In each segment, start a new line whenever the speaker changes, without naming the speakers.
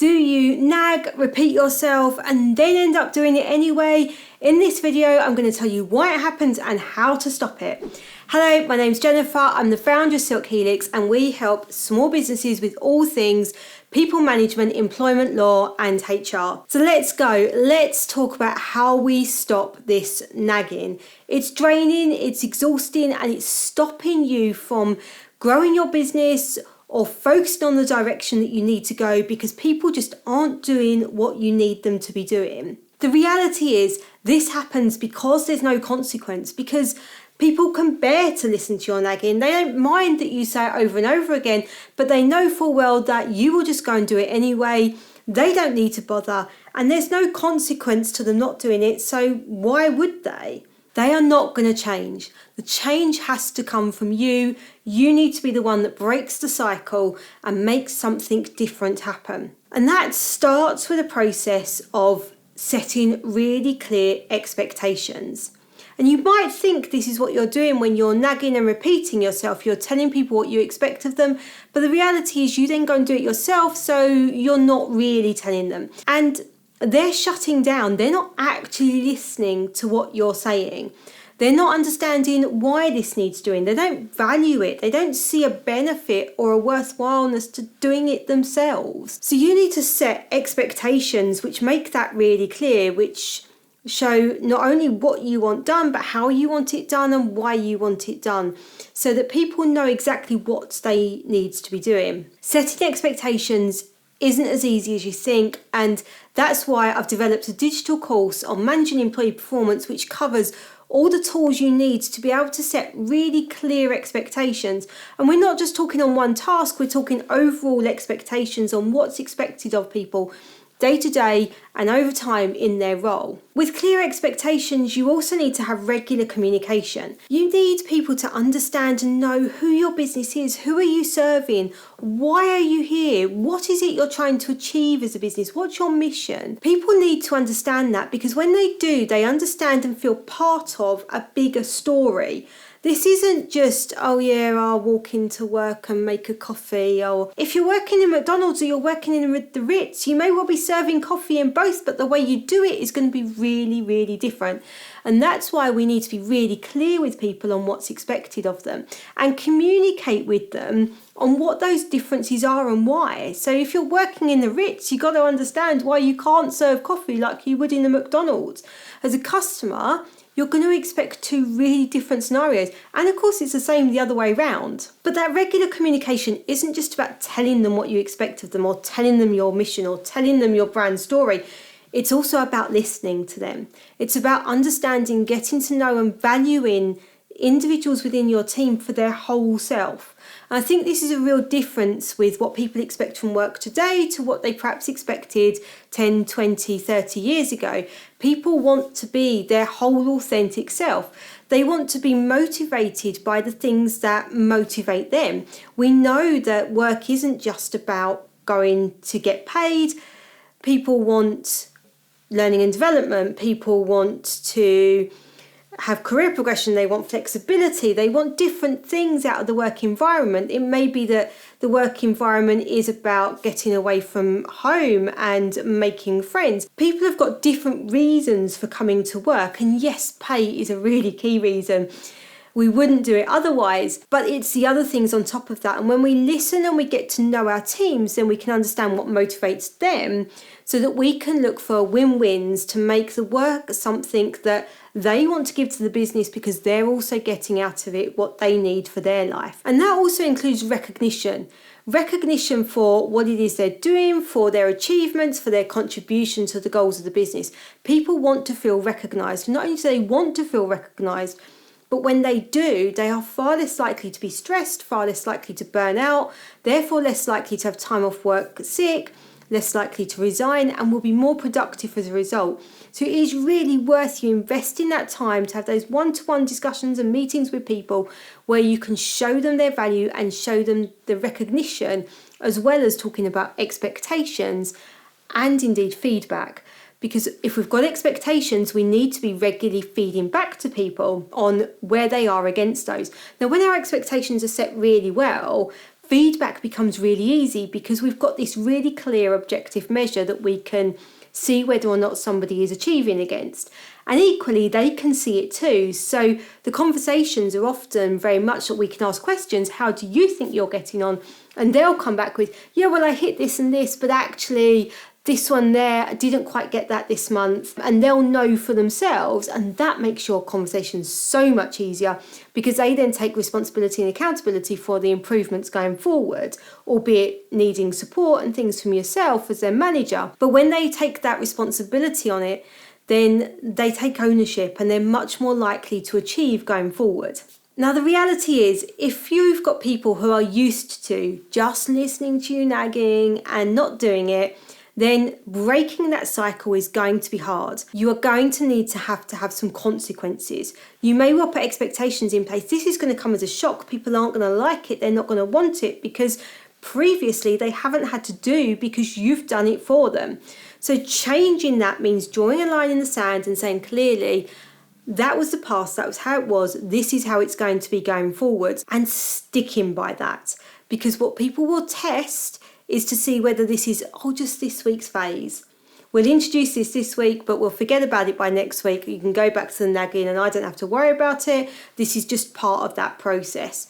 Do you nag, repeat yourself, and then end up doing it anyway? In this video, I'm going to tell you why it happens and how to stop it. Hello, my name's Jenefer. I'm the founder of Silk Helix, and we help small businesses with all things people management, employment law, and HR. So let's go. Let's talk about how we stop this nagging. It's draining, it's exhausting, and it's stopping you from growing your business or focusing on the direction that you need to go because people just aren't doing what you need them to be doing. The reality is this happens because there's no consequence, because people can bear to listen to your nagging. They don't mind that you say it over and over again, but they know full well that you will just go and do it anyway. They don't need to bother, and there's no consequence to them not doing it, so why would they? They are not going to change. The change has to come from you. You need to be the one that breaks the cycle and makes something different happen. And that starts with a process of setting really clear expectations. And you might think this is what you're doing when you're nagging and repeating yourself. You're telling people what you expect of them. But the reality is you then go and do it yourself, so you're not really telling them. And they're shutting down. They're not actually listening to what you're saying. They're not understanding why this needs doing. They don't value it. They don't see a benefit or a worthwhileness to doing it themselves. So you need to set expectations which make that really clear, which show not only what you want done, but how you want it done and why you want it done, so that people know exactly what they need to be doing. Setting expectations isn't as easy as you think, and that's why I've developed a digital course on managing employee performance, which covers all the tools you need to be able to set really clear expectations. And we're not just talking on one task, we're talking overall expectations on what's expected of people day to day and over time in their role. With clear expectations, you also need to have regular communication. You need people to understand and know who your business is, who are you serving, why are you here, what is it you're trying to achieve as a business, what's your mission. People need to understand that, because when they do, they understand and feel part of a bigger story. This isn't just, oh yeah, I'll walk into work and make a coffee. Or if you're working in McDonald's or you're working in the Ritz, you may well be serving coffee in both, but the way you do it is going to be really, really different. And that's why we need to be really clear with people on what's expected of them and communicate with them on what those differences are and why. So if you're working in the Ritz, you've got to understand why you can't serve coffee like you would in the McDonald's. As a customer, you're going to expect two really different scenarios. And of course, it's the same the other way around. But that regular communication isn't just about telling them what you expect of them or telling them your mission or telling them your brand story. It's also about listening to them. It's about understanding, getting to know and valuing individuals within your team for their whole self. And I think this is a real difference with what people expect from work today to what they perhaps expected 10, 20, 30 years ago. People want to be their whole authentic self. They want to be motivated by the things that motivate them. We know that work isn't just about going to get paid. People want learning and development. People want to have career progression, they want flexibility, they want different things out of the work environment. It may be that the work environment is about getting away from home and making friends. People have got different reasons for coming to work, and yes, pay is a really key reason. We wouldn't do it otherwise, but it's the other things on top of that. And when we listen and we get to know our teams, then we can understand what motivates them so that we can look for win-wins to make the work something that they want to give to the business because they're also getting out of it what they need for their life. And that also includes recognition. Recognition for what it is they're doing, for their achievements, for their contribution to the goals of the business. People want to feel recognised. Not only do they want to feel recognised, but when they do, they are far less likely to be stressed, far less likely to burn out, therefore less likely to have time off work sick, less likely to resign, and will be more productive as a result. So it is really worth you investing that time to have those one-to-one discussions and meetings with people where you can show them their value and show them the recognition, as well as talking about expectations and indeed feedback. Because if we've got expectations, we need to be regularly feeding back to people on where they are against those. Now, when our expectations are set really well, feedback becomes really easy because we've got this really clear objective measure that we can see whether or not somebody is achieving against. And equally, they can see it too. So the conversations are often very much that we can ask questions. How do you think you're getting on? And they'll come back with, yeah, well, I hit this and this, but actually this one there, I didn't quite get that this month. And they'll know for themselves. And that makes your conversation so much easier because they then take responsibility and accountability for the improvements going forward, albeit needing support and things from yourself as their manager. But when they take that responsibility on it, then they take ownership and they're much more likely to achieve going forward. Now, the reality is, if you've got people who are used to just listening to you nagging and not doing it, then breaking that cycle is going to be hard. You are going to need to have some consequences. You may well put expectations in place. This is going to come as a shock. People aren't going to like it. They're not going to want it because previously they haven't had to do because you've done it for them. So changing that means drawing a line in the sand and saying clearly, that was the past, that was how it was, this is how it's going to be going forward, and sticking by that. Because what people will test is to see whether this is, just this week's phase. We'll introduce this week, but we'll forget about it by next week. You can go back to the nagging and I don't have to worry about it. This is just part of that process.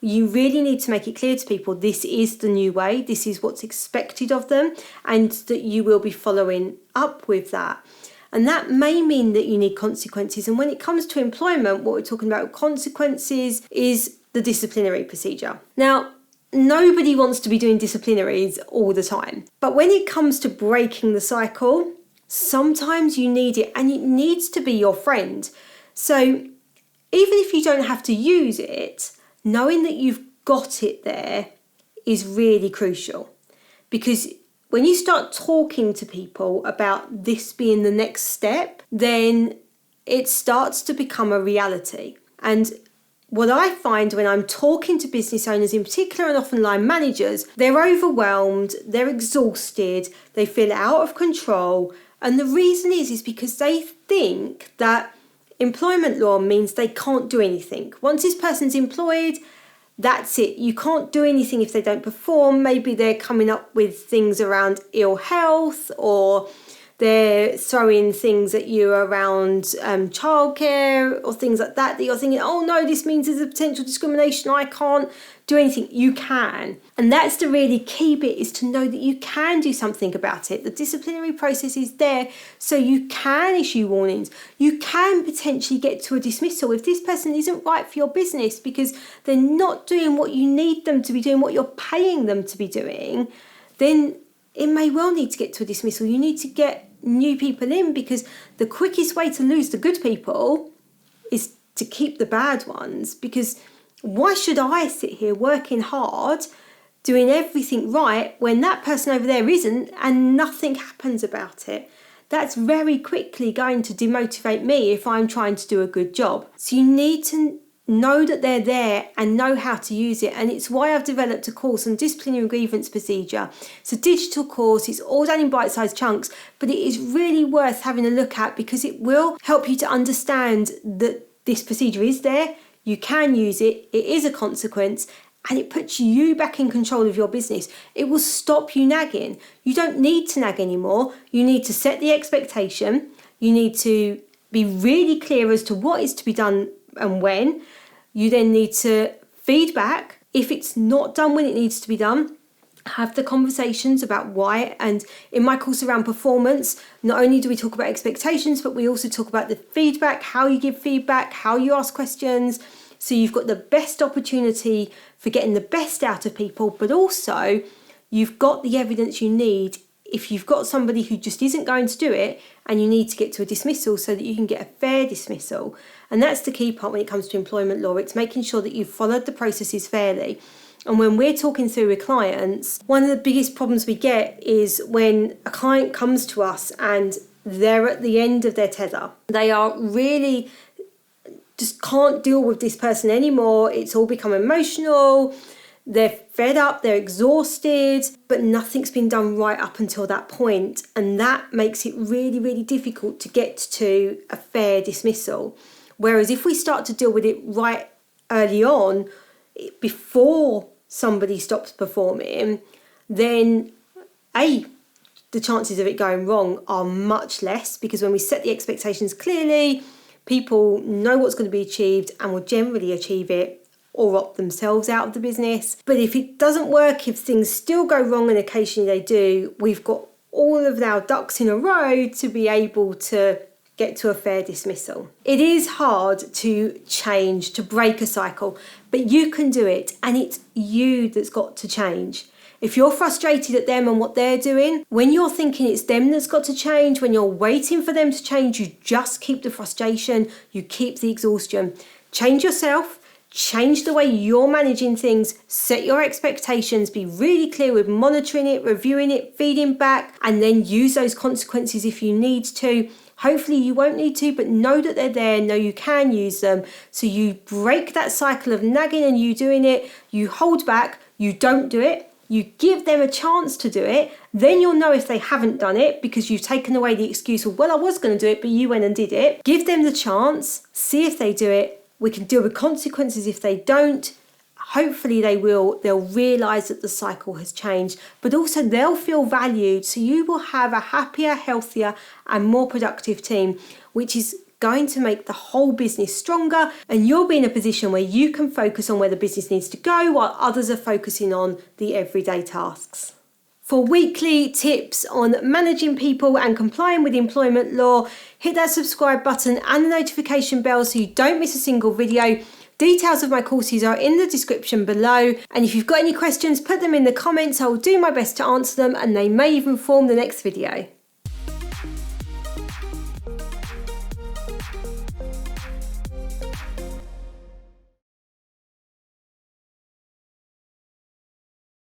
You really need to make it clear to people this is the new way, this is what's expected of them, and that you will be following up with that. And that may mean that you need consequences. And when it comes to employment, what we're talking about with consequences is the disciplinary procedure. Now, nobody wants to be doing disciplinaries all the time. But when it comes to breaking the cycle, sometimes you need it, and it needs to be your friend. So even if you don't have to use it, knowing that you've got it there is really crucial. Because when you start talking to people about this being the next step, then it starts to become a reality. And what I find when I'm talking to business owners in particular, and often line managers, they're overwhelmed, they're exhausted, they feel out of control. And the reason is because they think that employment law means they can't do anything. Once this person's employed, that's it. You can't do anything if they don't perform. Maybe they're coming up with things around ill health, or they're throwing things at you around childcare or things like that you're thinking, oh no, this means there's a potential discrimination. I can't do anything. You can. And that's the really key bit, is to know that you can do something about it. The disciplinary process is there so you can issue warnings. You can potentially get to a dismissal if this person isn't right for your business because they're not doing what you need them to be doing, what you're paying them to be doing. Then it may well need to get to a dismissal. You need to get new people in, because the quickest way to lose the good people is to keep the bad ones. Because why should I sit here working hard, doing everything right, when that person over there isn't and nothing happens about it? That's very quickly going to demotivate me if I'm trying to do a good job. So you need to know that they're there and know how to use it. And it's why I've developed a course on disciplinary grievance procedure. It's a digital course, it's all done in bite-sized chunks, but it is really worth having a look at because it will help you to understand that this procedure is there, you can use it, it is a consequence, and it puts you back in control of your business. It will stop you nagging. You don't need to nag anymore. You need to set the expectation. You need to be really clear as to what is to be done and when. You then need to feedback. If it's not done when it needs to be done, have the conversations about why. And in my course around performance, not only do we talk about expectations, but we also talk about the feedback, how you give feedback, how you ask questions. So you've got the best opportunity for getting the best out of people, but also you've got the evidence you need if you've got somebody who just isn't going to do it and you need to get to a dismissal so that you can get a fair dismissal. And that's the key part when it comes to employment law. It's making sure that you've followed the processes fairly. And when we're talking through with clients, one of the biggest problems we get is when a client comes to us and they're at the end of their tether. They are really just can't deal with this person anymore. It's all become emotional. They're fed up, they're exhausted, but nothing's been done right up until that point. And that makes it really, really difficult to get to a fair dismissal. Whereas if we start to deal with it right early on, before somebody stops performing, then the chances of it going wrong are much less, because when we set the expectations clearly, people know what's going to be achieved and will generally achieve it or opt themselves out of the business. But if it doesn't work, if things still go wrong, and occasionally they do, we've got all of our ducks in a row to be able to get to a fair dismissal. It is hard to change, to break a cycle, but you can do it, and it's you that's got to change. If you're frustrated at them and what they're doing, when you're thinking it's them that's got to change, when you're waiting for them to change, you just keep the frustration, you keep the exhaustion. Change yourself, change the way you're managing things, set your expectations, be really clear with monitoring it, reviewing it, feeding back, and then use those consequences if you need to. Hopefully you won't need to, but know that they're there, know you can use them. So you break that cycle of nagging and you doing it, you hold back, you don't do it, you give them a chance to do it, then you'll know if they haven't done it because you've taken away the excuse of, well, I was going to do it, but you went and did it. Give them the chance, see if they do it. We can deal with consequences if they don't. Hopefully they will. They'll realise that the cycle has changed, but also they'll feel valued. So you will have a happier, healthier and more productive team, which is going to make the whole business stronger, and you'll be in a position where you can focus on where the business needs to go while others are focusing on the everyday tasks. For weekly tips on managing people and complying with employment law, hit that subscribe button and the notification bell so you don't miss a single video. Details of my courses are in the description below, and if you've got any questions, put them in the comments. I will do my best to answer them, and they may even form the next video.